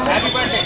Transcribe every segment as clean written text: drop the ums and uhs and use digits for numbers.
Happy birthday.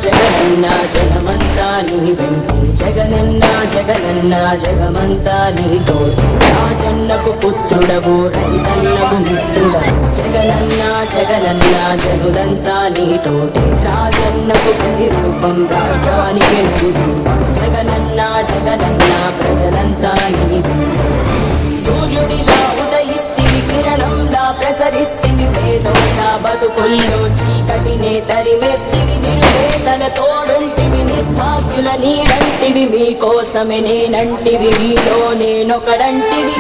జగనన్నా జగమంతా నీ వెంటే జగనన్నా జగనన్నా జగమంతా నీ తోటి రాజన్నకు పుత్రుడవు రైతన్నకు మిత్రుడవు జగనన్నా జగనన్నా జనులంతా నీ తోటి రాజన్నకు ప్రతిరూపం రాష్ట్రానికి నిరూపం జగనన్నా జగనన్నా ప్రజలంతా నీ సూర్యుడిలా ఉదయిస్తివి కిరణంలా ప్రసరిస్తివి పేదోళ్ళ బతుకుల్లో చీకటినే తరిమేస్తివి నిరుపేదల తోడుంటివి నిర్భాగ్యుల నీరంటివి మీకోసమే నేనంటివి మీలో నేనొకడంటివి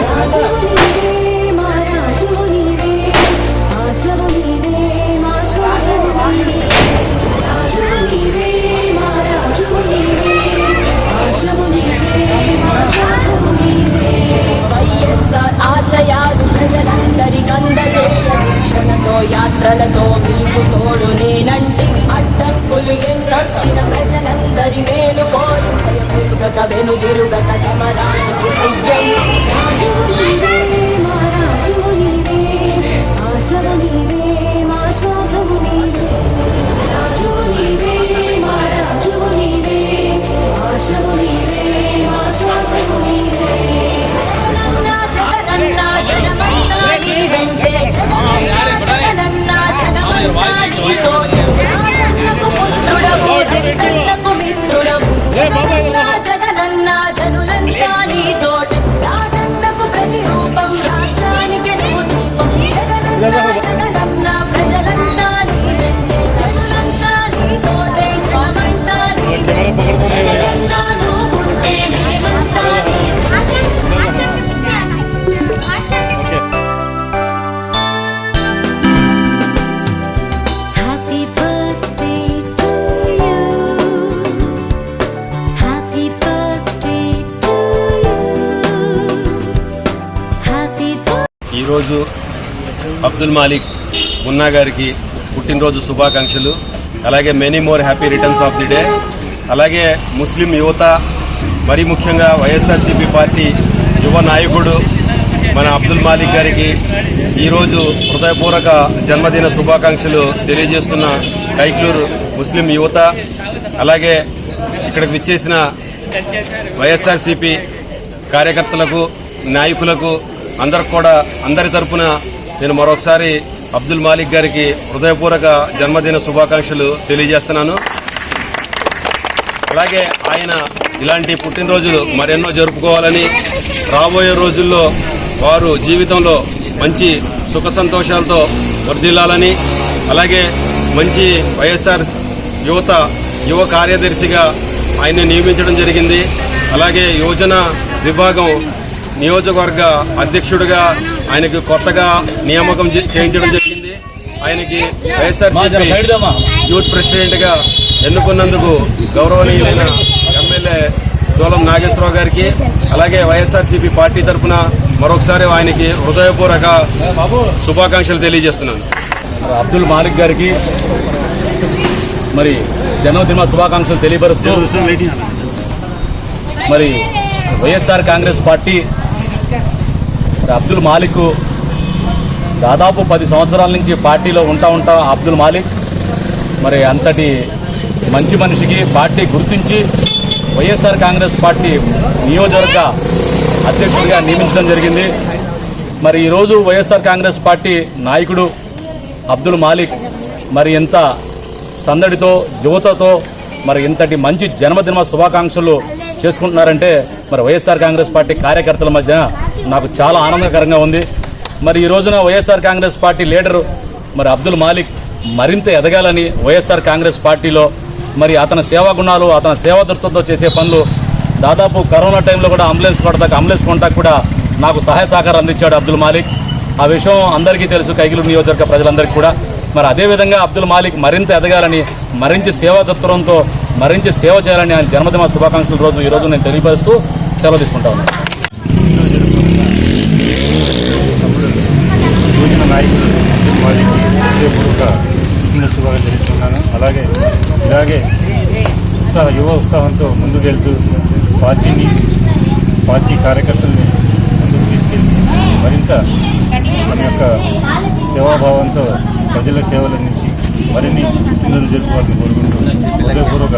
వైఎస్ఆర్ ఆశయాలు ప్రజలందరికీ అందజేయ దీక్షలతో యాత్రలతో మీకు తోడు నేనంటివి అడ్డంకులు ఎన్నొచ్చిన ప్రజలందరి మేలు కోరి భయమెరుగక వెనుదిరుగక సమరానికి సయ్యంటివి ఈరోజు అబ్దుల్ మాలిక్ మున్నా గారికి పుట్టినరోజు శుభాకాంక్షలు. అలాగే many more happy returns of the day. అలాగే ముస్లిం యువత, మరి ముఖ్యంగా వైఎస్ఆర్సీపీ పార్టీ యువ నాయకుడు మన అబ్దుల్ మాలిక్ గారికి ఈరోజు హృదయపూర్వక జన్మదిన శుభాకాంక్షలు తెలియజేస్తున్న కైక్లూరు ముస్లిం యువత, అలాగే ఇక్కడికి విచ్చేసిన వైఎస్ఆర్సీపీ కార్యకర్తలకు, నాయకులకు అందరికి కూడా అందరి తరఫున నేను మరొకసారి అబ్దుల్ మాలిక్ గారికి హృదయపూర్వక జన్మదిన శుభాకాంక్షలు తెలియజేస్తున్నాను. అలాగే ఆయన ఇలాంటి పుట్టినరోజులు మరెన్నో జరుపుకోవాలని, రాబోయే రోజుల్లో వారు జీవితంలో మంచి సుఖ సంతోషాలతో వర్ధిల్లాలని, అలాగే మంచి వైఎస్ఆర్ యువ కార్యదర్శిగా ఆయన్ని నియమించడం జరిగింది. అలాగే యువజన విభాగం నియోజకవర్గ అధ్యక్షుడిగా ఆయనకు కొత్తగా నియామకం చేయించడం జరిగింది. ఆయనకి వైఎస్ఆర్సీపీ యూత్ ప్రెసిడెంట్ గా ఎన్నుకున్నందుకు గౌరవనీయులైన ఎమ్మెల్యే దూలం నాగేశ్వరరావు గారికి అలాగే వైఎస్ఆర్సీపీ పార్టీ తరఫున మరొకసారి ఆయనకి హృదయపూర్వక శుభాకాంక్షలు తెలియజేస్తున్నాను. అబ్దుల్ మాలిక్ గారికి మరి జన్మదిన శుభాకాంక్షలు తెలియపరుస్తూ మరి వైఎస్ఆర్ కాంగ్రెస్ పార్టీ అబ్దుల్ మాలిక్ దాదాపు 10 సంవత్సరాల నుంచి పార్టీలో ఉంటా అబ్దుల్ మాలిక్ మరి అంతటి మంచి మనిషికి పార్టీ గుర్తించి వైఎస్ఆర్ కాంగ్రెస్ పార్టీ నియోజకవర్గ అధ్యక్షుడిగా నియమించడం జరిగింది. మరి ఈరోజు వైఎస్ఆర్ కాంగ్రెస్ పార్టీ నాయకుడు అబ్దుల్ మాలిక్ మరి ఎంత సందడితో యువతతో మరి ఇంతటి మంచి జన్మదిన శుభాకాంక్షలు చేసుకుంటున్నారంటే మరి వైఎస్ఆర్ కాంగ్రెస్ పార్టీ కార్యకర్తల మధ్య నాకు చాలా ఆనందకరంగా ఉంది. మరి ఈ రోజున వైఎస్ఆర్ కాంగ్రెస్ పార్టీ లీడరు మరి అబ్దుల్ మాలిక్ మరింత ఎదగాలని వైఎస్ఆర్ కాంగ్రెస్ పార్టీలో మరి అతని సేవా గుణాలు అతని సేవాదృత్వంతో చేసే పనులు దాదాపు కరోనా టైంలో కూడా అంబులెన్స్ కాంటాక్ట్ కూడా నాకు సహాయ సహకారం అందించాడు అబ్దుల్ మాలిక్. ఆ విషయం అందరికీ తెలుసు, కైగిలు నియోజకవర్గ ప్రజలందరికీ కూడా. మరి అదేవిధంగా అబ్దుల్ మాలిక్ మరింత ఎదగాలని మరించి సేవాదృత్వంతో మరించి సేవ చేయాలని ఆయన జన్మదిన శుభాకాంక్షల ఈరోజు నేను తెలియపరుస్తూ సెలవు తీసుకుంటా ఉన్నాను. యువజన నాయకులు అబ్దుల్ మాలిక్కి హృదయపూర్వక శుభాకాంక్షలు తెలుస్తున్నాను. ఇలాగే యువ ఉత్సాహంతో ముందుకెళ్తూ పార్టీ కార్యకర్తల్ని ముందుకు తీసుకెళ్తూ మరింత మన యొక్క సేవాభావంతో ప్రజల సేవలు అందించి మరిన్ని సుందరు జరుపుకోవాలని కోరుకుంటూ హృదయపూర్వక